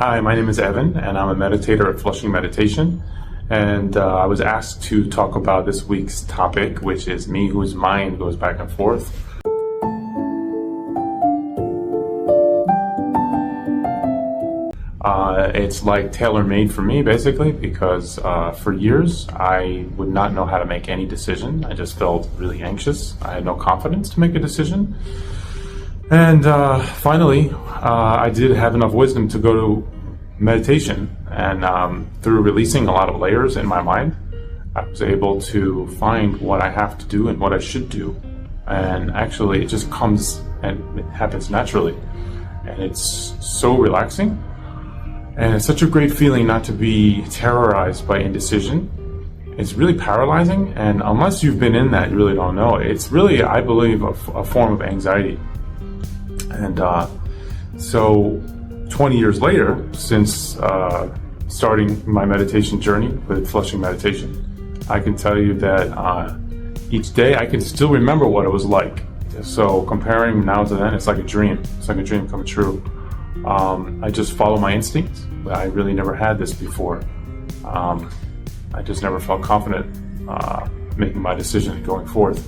Hi, my name is Evan, and I'm a meditator at Flushing Meditation. And I was asked to talk about this week's topic, which is me whose mind goes back and forth. It's like tailor-made for me, basically, because for years I would not know how to make any decision. I just felt really anxious. I had no confidence to make a decision. And finally, I did have enough wisdom to go to meditation, and through releasing a lot of layers in my mind, I was able to find what I have to do and what I should do. And actually, it just comes and it happens naturally. And it's so relaxing. And it's such a great feeling not to be terrorized by indecision. It's really paralyzing, and unless you've been in that, you really don't know. It's really, I believe, a form of anxiety. And so 20 years later, since starting my meditation journey with Flushing Meditation, I can tell you that each day I can still remember what it was like. So comparing now to then, it's like a dream. It's like a dream come true. I just follow my instincts. I really never had this before. I just never felt confident making my decision going forth.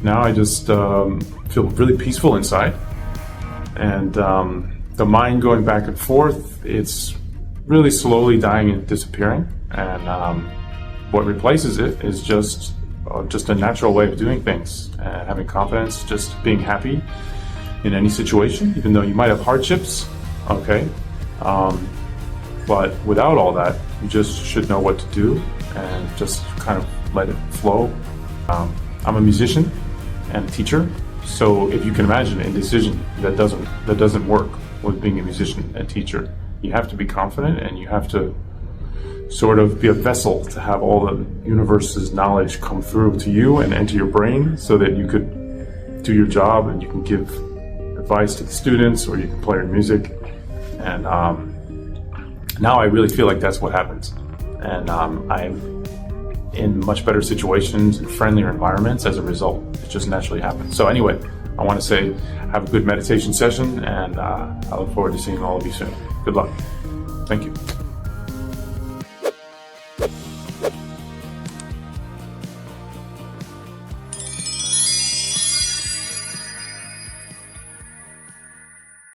Now I just feel really peaceful inside. And the mind going back and forth, it's really slowly dying and disappearing. And what replaces it is just a natural way of doing things, having confidence, just being happy in any situation, even though you might have hardships, okay? But without all that, you just should know what to do and just kind of let it flow. I'm a musician and a teacher, so if you can imagine indecision, that doesn't work with being a musician and teacher. You have to be confident, and you have to sort of be a vessel to have all the universe's knowledge come through to you and enter your brain so that you could do your job and you can give advice to the students, or you can play your music. And now I really feel like that's what happens. And I'm in much better situations and friendlier environments as a result. It just naturally happens. So anyway, I want to say have a good meditation session, and I look forward to seeing all of you soon. Good luck. Thank you.